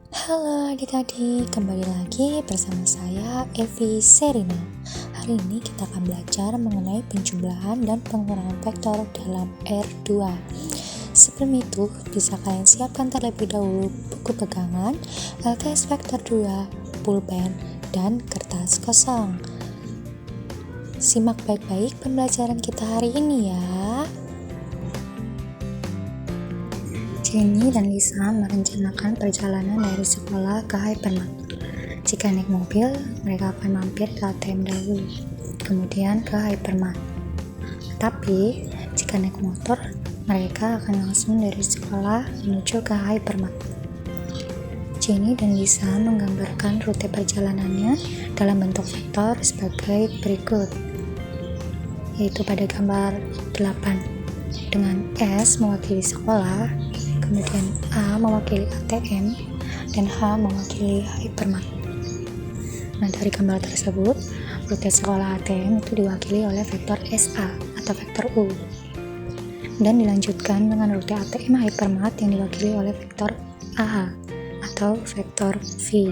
Halo adik-adik, kembali lagi bersama saya Evi Serina. Hari ini kita akan belajar mengenai penjumlahan dan pengurangan vektor dalam R2. Sebelum itu, bisa kalian siapkan terlebih dahulu buku pegangan, LKS vektor 2, pulpen, dan kertas kosong. Simak baik-baik pembelajaran kita hari ini ya. Jenny dan Lisa merencanakan perjalanan dari sekolah ke Hypermart. Jika naik mobil, mereka akan mampir ke ATM dahulu, kemudian ke Hypermart. Tapi, jika naik motor, mereka akan langsung dari sekolah menuju ke Hypermart. Jenny dan Lisa menggambarkan rute perjalanannya dalam bentuk vektor sebagai berikut, yaitu pada gambar 8, dengan S mewakili sekolah, kemudian A mewakili ATM, dan H mewakili Hypermart. Nah, dari gambar tersebut, rute sekolah ATM itu diwakili oleh vektor SA atau vektor U, dan dilanjutkan dengan rute ATM Hypermart yang diwakili oleh vektor AH atau vektor V.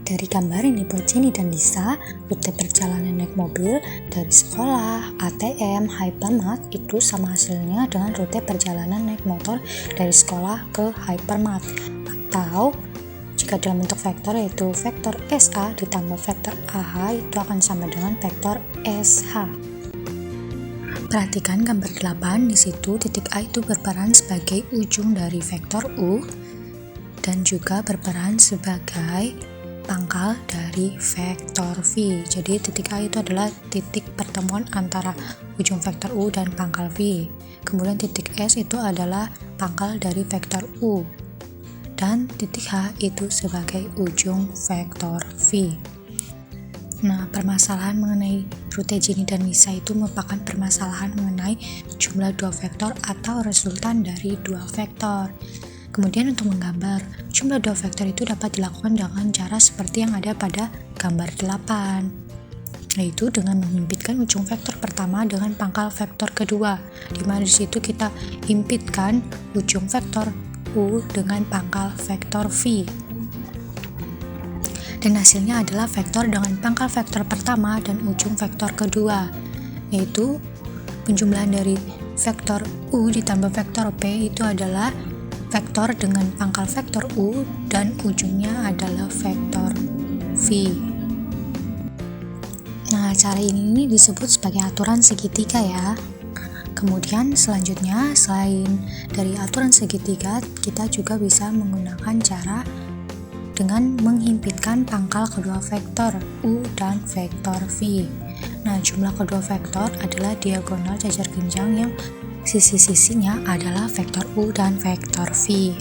Dari gambar yang dibuat Jenny dan Lisa, rute perjalanan naik mobil dari sekolah, ATM, Hypermart itu sama hasilnya dengan rute perjalanan naik motor dari sekolah ke Hypermart. Atau jika dalam bentuk vektor, yaitu vektor SA ditambah vektor AH itu akan sama dengan vektor SH. Perhatikan gambar 8, di situ titik A itu berperan sebagai ujung dari vektor U dan juga berperan sebagai pangkal dari vektor V. Jadi titik A itu adalah titik pertemuan antara ujung vektor U dan pangkal V. Kemudian titik S itu adalah pangkal dari vektor U. Dan titik H itu sebagai ujung vektor V. Nah, permasalahan mengenai rute Jenny dan Lisa itu merupakan permasalahan mengenai jumlah dua vektor atau resultan dari dua vektor. Kemudian untuk menggambar jumlah dua vektor itu dapat dilakukan dengan cara seperti yang ada pada gambar 8, yaitu dengan menghimpitkan ujung vektor pertama dengan pangkal vektor kedua, di mana di situ kita himpitkan ujung vektor U dengan pangkal vektor V. Dan hasilnya adalah vektor dengan pangkal vektor pertama dan ujung vektor kedua, yaitu penjumlahan dari vektor U ditambah vektor P itu adalah vektor dengan pangkal vektor U dan ujungnya adalah vektor V. Nah, cara ini disebut sebagai aturan segitiga ya. Kemudian selanjutnya, selain dari aturan segitiga, kita juga bisa menggunakan cara dengan menghimpitkan pangkal kedua vektor U dan vektor V. Nah, jumlah kedua vektor adalah diagonal jajar genjang yang sisi-sisinya adalah vektor U dan vektor V.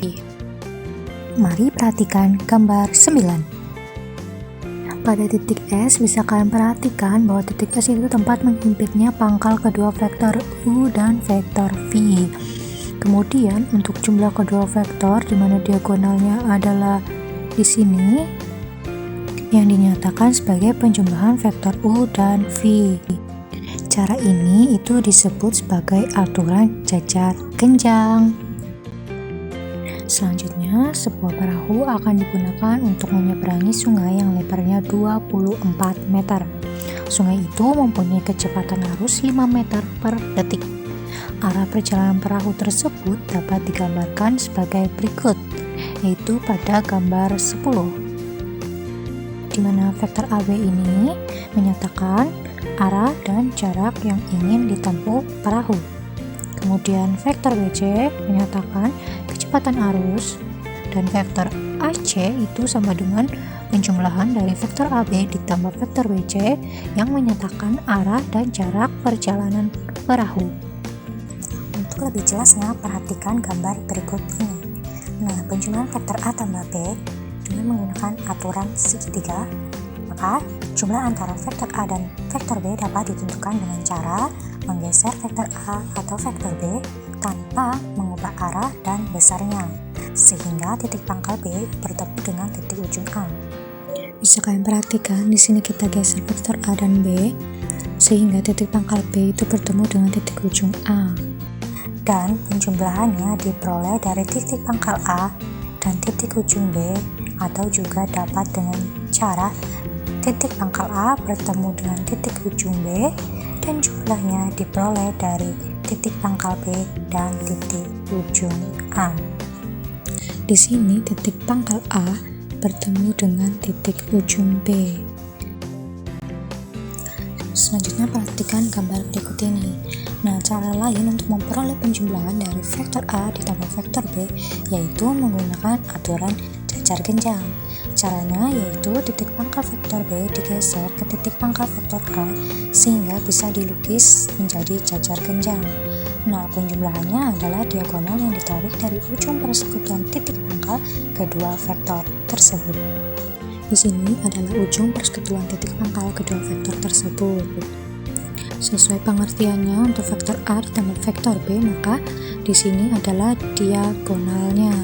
Mari perhatikan gambar 9. Pada titik S bisa kalian perhatikan bahwa titik S itu tempat menghimpitnya pangkal kedua vektor U dan vektor V. Kemudian untuk jumlah kedua vektor di mana diagonalnya adalah di sini yang dinyatakan sebagai penjumlahan vektor U dan V. Cara ini itu disebut sebagai aturan jajar genjang. Selanjutnya, sebuah perahu akan digunakan untuk menyeberangi sungai yang lebarnya 24 meter. Sungai itu mempunyai kecepatan arus 5 meter per detik. Arah perjalanan perahu tersebut dapat digambarkan sebagai berikut, yaitu pada gambar 10, di mana vektor AB ini menyatakan arah dan jarak yang ingin ditempuh perahu. Kemudian vektor BC menyatakan kecepatan arus, dan vektor AC itu sama dengan penjumlahan dari vektor AB ditambah vektor BC yang menyatakan arah dan jarak perjalanan perahu. Untuk lebih jelasnya, perhatikan gambar berikut ini. Nah, penjumlahan vektor A tambah B dengan menggunakan aturan segitiga, maka jumlah antara vektor A dan vektor B dapat ditentukan dengan cara menggeser vektor A atau vektor B tanpa mengubah arah dan besarnya, sehingga titik pangkal B bertemu dengan titik ujung A. Bisa kalian perhatikan di sini kita geser vektor A dan B sehingga titik pangkal B itu bertemu dengan titik ujung A. dan penjumlahannya diperoleh dari titik pangkal A dan titik ujung B, atau juga dapat dengan cara titik pangkal A bertemu dengan titik ujung B dan jumlahnya diperoleh dari titik pangkal B dan titik ujung A. Di sini titik pangkal A bertemu dengan titik ujung B. Selanjutnya perhatikan gambar berikut ini. Nah, cara lain untuk memperoleh penjumlahan dari vektor A ditambah vektor B yaitu menggunakan aturan jajar genjang. Caranya yaitu titik pangkal vektor B digeser ke titik pangkal vektor A sehingga bisa dilukis menjadi jajar genjang. Nah, penjumlahannya adalah diagonal yang ditarik dari ujung persekutuan titik pangkal kedua vektor tersebut. Di sini adalah ujung persekutuan titik pangkal kedua vektor tersebut. Sesuai pengertiannya, untuk vektor A ditambah vektor B, maka di sini adalah diagonalnya.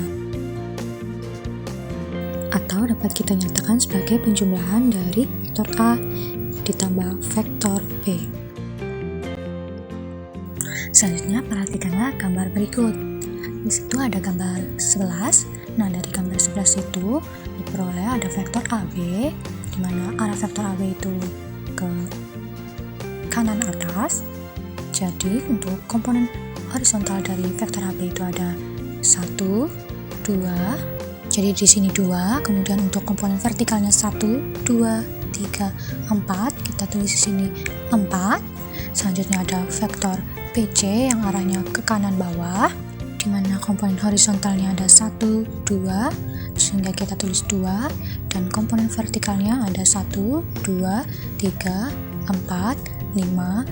Atau dapat kita nyatakan sebagai penjumlahan dari vektor A ditambah vektor B. Selanjutnya perhatikanlah gambar berikut. Di situ ada gambar 11. Nah, dari gambar 11 itu diperoleh ada vektor AB, di mana arah vektor AB itu ke kanan atas. Jadi untuk komponen horizontal dari vektor AB itu ada 1, 2. Jadi di sini 2, kemudian untuk komponen vertikalnya 1, 2, 3, 4. Kita tulis di sini 4. Selanjutnya ada vektor PC yang arahnya ke kanan bawah, di mana komponen horizontalnya ada 1, 2, sehingga kita tulis 2, dan komponen vertikalnya ada 1, 2, 3, 4, 5,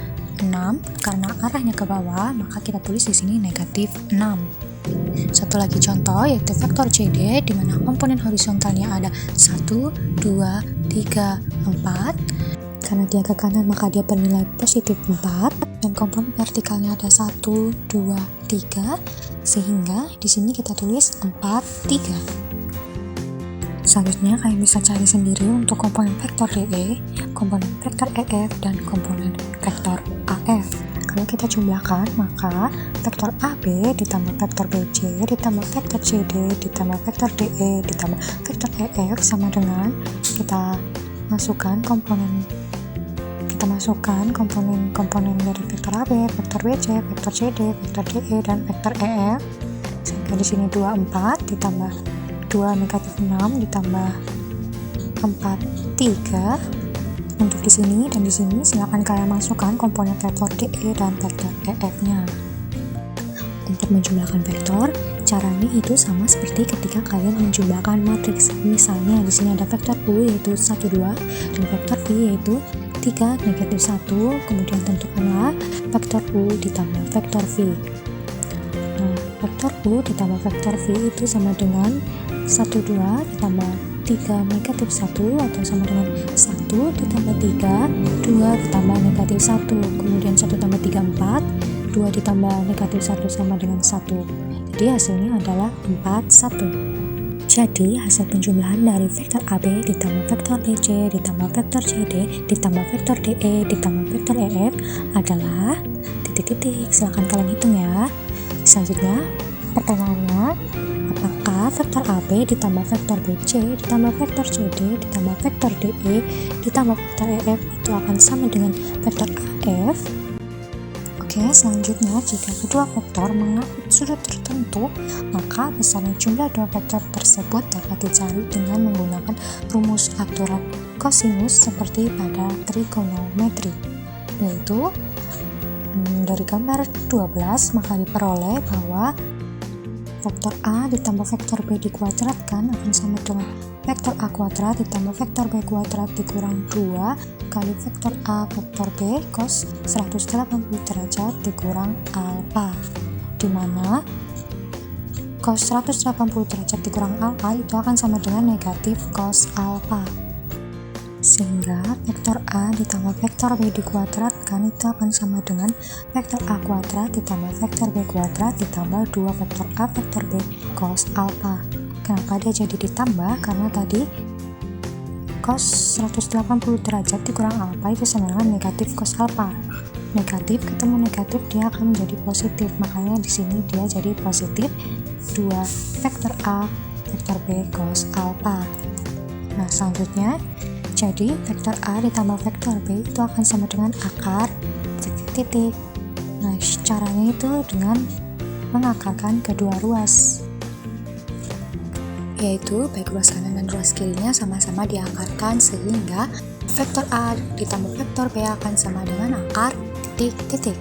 6. Karena arahnya ke bawah, maka kita tulis di sini negatif 6. Satu lagi contoh yaitu vektor CD, di mana komponen horizontalnya ada 1, 2, 3, 4. Karena dia ke kanan maka dia bernilai positif 4, dan komponen vertikalnya ada 1, 2, 3, sehingga di sini kita tulis 4, 3. Selanjutnya kalian bisa cari sendiri untuk komponen vektor DE, komponen vektor EF, dan komponen vektor AF. Kalau kita jumlahkan, maka vektor AB ditambah vektor BC ditambah vektor CD ditambah vektor DE ditambah vektor EF sama dengan kita masukkan komponen dari vektor AB, vektor BC, vektor CD, vektor DE, dan vektor EF. Sehingga di sini 2, 4 ditambah 2 negatif 6 ditambah 4, 3. Untuk di sini dan di sini silakan kalian masukkan komponen vektor DE dan vektor EF-nya. Untuk menjumlahkan vektor, caranya itu sama seperti ketika kalian menjumlahkan matriks. Misalnya di sini ada vektor U yaitu 1, 2, dan vektor V yaitu 3, negatif 1, kemudian tentukanlah vektor U ditambah vektor V. Nah, vektor U ditambah vektor V itu sama dengan 1, 2 ditambah 3 negatif 1, atau sama dengan 1 ditambah 3, 2 ditambah negatif 1, kemudian 1 tambah 3, 4, 2 ditambah negatif 1 sama dengan 1. Jadi hasilnya adalah 4, 1. Jadi hasil penjumlahan dari vektor AB ditambah vektor BC ditambah vektor CD ditambah vektor DE ditambah vektor EF adalah titik-titik. Silahkan kalian hitung ya. Selanjutnya pertanyaannya, apakah vektor AB ditambah vektor BC ditambah vektor CD ditambah vektor DE ditambah vektor EF itu akan sama dengan vektor AF? Oke, selanjutnya jika kedua vektor mengangkut sudut tertentu, maka besarnya jumlah dua vektor tersebut dapat dicari dengan menggunakan rumus aturan kosinus seperti pada trigonometri, yaitu dari gambar 12 maka diperoleh bahwa vektor A ditambah vektor B dikuadratkan akan sama dengan vektor A kuadrat ditambah vektor B kuadrat dikurang 2 kali vektor A vektor B cos 180 derajat dikurang alfa, di mana cos 180 derajat dikurang alfa itu akan sama dengan negatif cos alfa. Sehingga vektor A ditambah vektor B dikuadratkan itu akan sama dengan vektor A kuadrat ditambah vektor B kuadrat ditambah 2 vektor A vektor B cos alfa. Kenapa dia jadi ditambah? Karena tadi cos 180 derajat dikurang alfa itu sama dengan negatif cos alfa. negatif ketemu negatif dia akan menjadi positif, makanya di sini dia jadi positif 2 vektor A vektor B cos alpha. Nah selanjutnya, jadi vektor A ditambah vektor B itu akan sama dengan akar titik. Nah caranya itu dengan mengakarkan kedua ruas, yaitu baik ruas kanan dan ruas kirinya sama-sama diakarkan, sehingga vektor A ditambah vektor B akan sama dengan akar titik.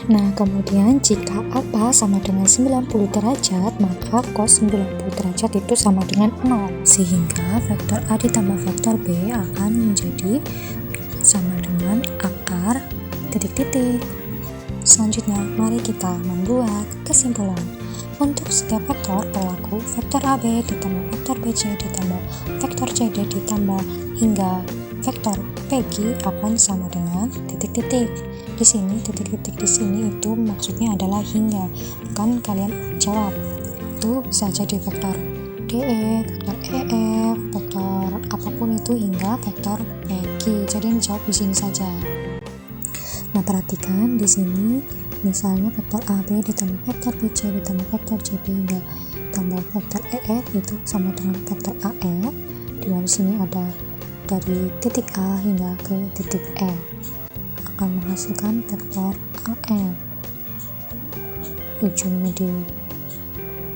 Nah kemudian jika alpha sama dengan 90 derajat, maka cos 90 derajat itu sama dengan 0, sehingga vektor A ditambah vektor B akan menjadi sama dengan akar titik. Selanjutnya mari kita membuat kesimpulan. Untuk setiap vektor berlaku vektor AB ditambah vektor BC ditambah vektor CD ditambah hingga vektor PG akan sama dengan titik. Di sini titik-titik di sini itu maksudnya adalah hingga, bukan kalian jawab. Itu bisa jadi vektor DE, vektor EF, vektor apapun itu hingga vektor PG. Jadi yang jawab di sini saja. Nah, perhatikan di sini misalnya vektor AB ditambah vektor BC ditambah vektor CD hingga tambah vektor EF itu sama dengan vektor AF. Di luar sini ada dari titik A hingga ke titik E akan menghasilkan vektor AF, ujungnya di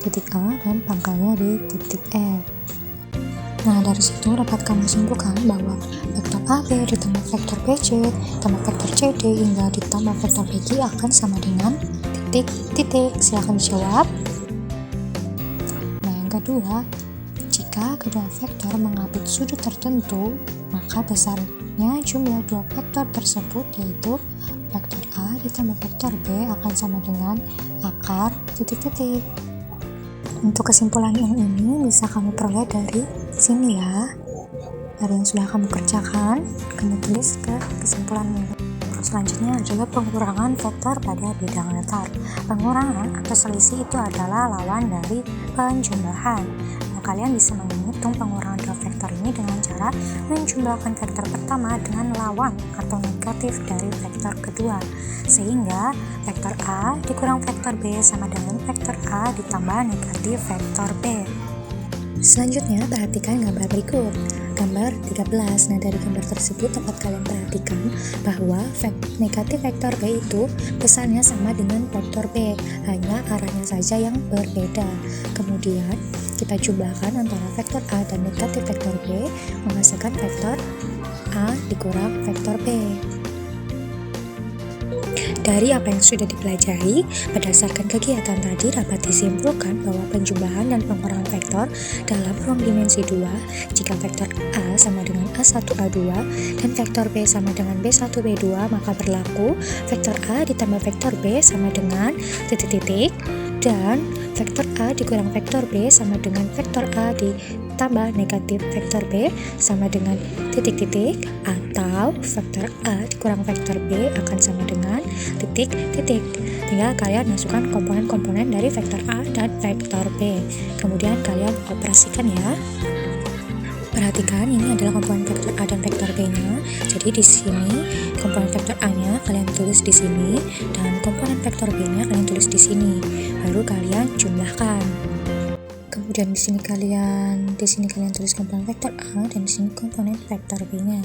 titik A dan pangkalnya di titik E. Nah dari situ dapat kamu simpulkan bahwa vektor AB ditambah vektor BC tambah vektor CD hingga ditambah vektor PG akan sama dengan titik. Silahkan dijawab. Nah yang kedua, jika kedua vektor mengambil sudut tertentu, maka besarnya jumlah dua vektor tersebut, yaitu vektor A ditambah vektor B akan sama dengan akar titik. Untuk kesimpulan yang ini bisa kamu peroleh dari sini ya, dari yang sudah kamu kerjakan, kamu tulis ke kesimpulannya. Selanjutnya adalah pengurangan vektor pada bidang letter. Pengurangan atau selisih itu adalah lawan dari penjumlahan. Kalian bisa menghitung pengurangan dua vektor ini dengan cara menjumlahkan vektor pertama dengan lawan atau negatif dari vektor kedua, sehingga vektor A dikurang vektor B sama dengan vektor A ditambah negatif vektor B. Selanjutnya perhatikan gambar berikut, gambar 13. Nah dari gambar tersebut dapat kalian perhatikan bahwa negatif vektor B itu besarnya sama dengan vektor B, hanya arahnya saja yang berbeda. Kemudian kita jumlahkan antara vektor A dan negatif vektor B menghasilkan vektor A dikurang vektor B. Dari apa yang sudah dipelajari, berdasarkan kegiatan tadi dapat disimpulkan bahwa penjumlahan dan pengurangan vektor dalam ruang dimensi 2 jika vektor A sama dengan A1A2 dan vektor B sama dengan B1B2, maka berlaku vektor A ditambah vektor B sama dengan titik-titik dan vektor A dikurang vektor B sama dengan vektor A ditambah negatif vektor B sama dengan titik-titik, atau vektor A dikurang vektor B akan sama dengan titik-titik. Tinggal kalian masukkan komponen-komponen dari vektor A dan vektor B, kemudian kalian operasikan ya. Perhatikan ini adalah komponen vektor A dan vektor B-nya. Jadi di sini komponen vektor A-nya kalian tulis di sini dan komponen vektor B-nya kalian tulis di sini. Baru kalian jumlahkan. Kemudian di sini kalian tulis komponen vektor A dan di sini komponen vektor B-nya.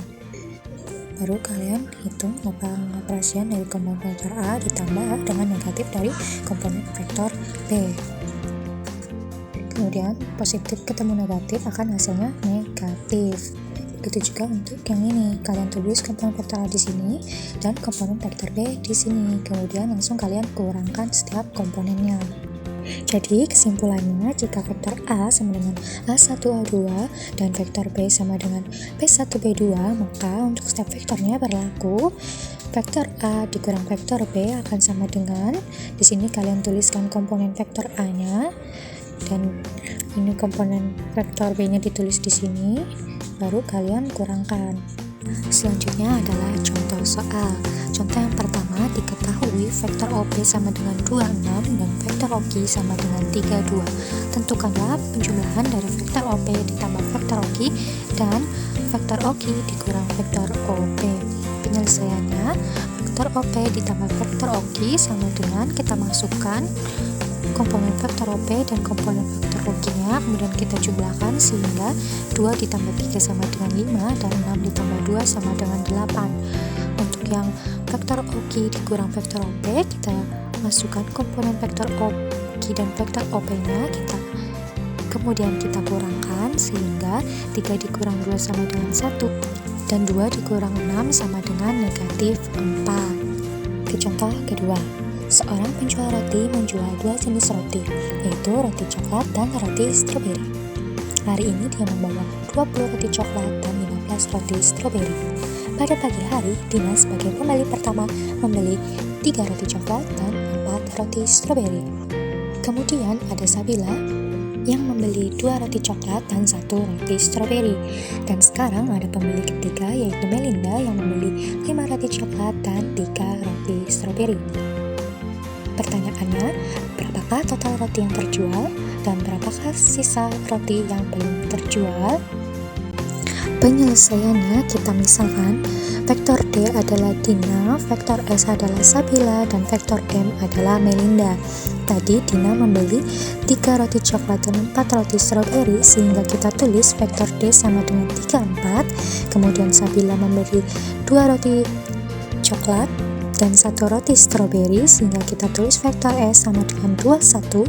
Baru kalian hitung pengoperasian dari komponen vektor A ditambah dengan negatif dari komponen vektor B. Kemudian positif ketemu negatif akan hasilnya negatif. Begitu juga untuk yang ini, kalian tulis komponen vektor A di sini dan komponen vektor B di sini. Kemudian langsung kalian kurangkan setiap komponennya. Jadi kesimpulannya, jika vektor A sama dengan A1A2 dan vektor B sama dengan B1B2, maka untuk setiap vektornya berlaku vektor A dikurang vektor B akan sama dengan, di sini kalian tuliskan komponen vektor A-nya dan ini komponen vektor B-nya ditulis di sini, baru kalian kurangkan. Selanjutnya adalah contoh soal. Contoh yang pertama, diketahui vektor OP sama dengan 26 dan vektor OQ sama dengan 32. Tentukanlah penjumlahan dari vektor OP ditambah vektor OQ dan vektor OQ dikurang vektor OP. Penyelesaiannya, vektor OP ditambah vektor OQ sama dengan kita masukkan komponen vektor OP dan komponen vektor OQ-nya, kemudian kita jumlahkan sehingga 2 ditambah 3 sama dengan 5 dan 6 ditambah 2 sama dengan 8. Untuk yang vektor OQ dikurang vektor OP, kita masukkan komponen vektor OQ dan vektor OP-nya, kemudian kita kurangkan sehingga 3 dikurang 2 sama dengan 1 dan 2 dikurang 6 sama dengan negatif 4. Ke contoh kedua, seorang penjual roti menjual 2 jenis roti, yaitu roti coklat dan roti stroberi. Hari ini dia membawa 20 roti coklat dan 15 roti stroberi. Pada pagi hari, Dina sebagai pembeli pertama membeli 3 roti coklat dan 4 roti stroberi. Kemudian ada Sabila yang membeli 2 roti coklat dan 1 roti stroberi. Dan sekarang ada pembeli ketiga yaitu Melinda yang membeli 5 roti coklat dan 3 roti stroberi. Pertanyaannya, berapakah total roti yang terjual dan berapakah sisa roti yang belum terjual? Penyelesaiannya kita misalkan vektor D adalah Dina, vektor S adalah Sabila, dan vektor M adalah Melinda. Tadi Dina membeli 3 roti coklat dan 4 roti stroberi, sehingga kita tulis vektor D sama dengan 3, 4. Kemudian Sabila membeli 2 roti coklat dan 1 roti stroberi, sehingga kita tulis vektor S sama dengan 2, 1.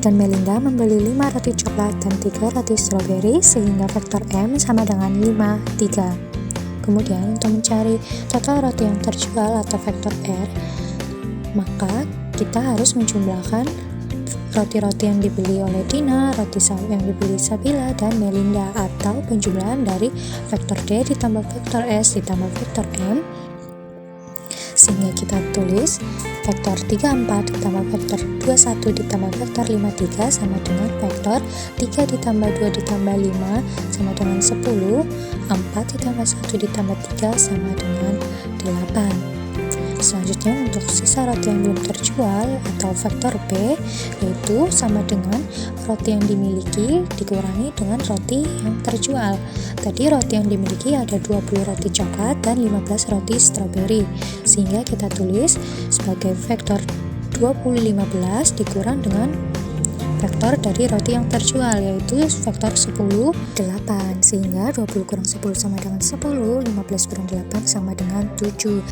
Dan Melinda membeli 5 roti coklat dan 3 roti stroberi, sehingga vektor M sama dengan 5, 3. Kemudian untuk mencari total roti yang terjual atau vektor R, maka kita harus menjumlahkan roti-roti yang dibeli oleh Dina, roti yang dibeli Sabila dan Melinda, atau penjumlahan dari vektor D ditambah vektor S ditambah vektor M, sehingga kita tulis vektor 34 ditambah vektor 21 ditambah vektor 53 sama dengan vektor 3 ditambah 2 ditambah 5 sama dengan 10, 4 ditambah 1 ditambah 3 sama dengan 8. Selanjutnya untuk sisa roti yang belum terjual atau vektor B, yaitu sama dengan roti yang dimiliki dikurangi dengan roti yang terjual. Tadi roti yang dimiliki ada 20 roti coklat dan 15 roti stroberi, sehingga kita tulis sebagai vektor 20-15 dikurang dengan vektor dari roti yang terjual, yaitu vektor 10, 8, sehingga 20 kurang 10 sama dengan 10, 15 kurang 8 sama dengan 7.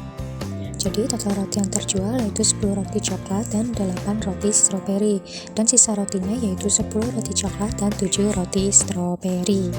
Jadi total roti yang terjual yaitu 10 roti coklat dan 8 roti stroberi, dan sisa rotinya yaitu 10 roti coklat dan 7 roti stroberi.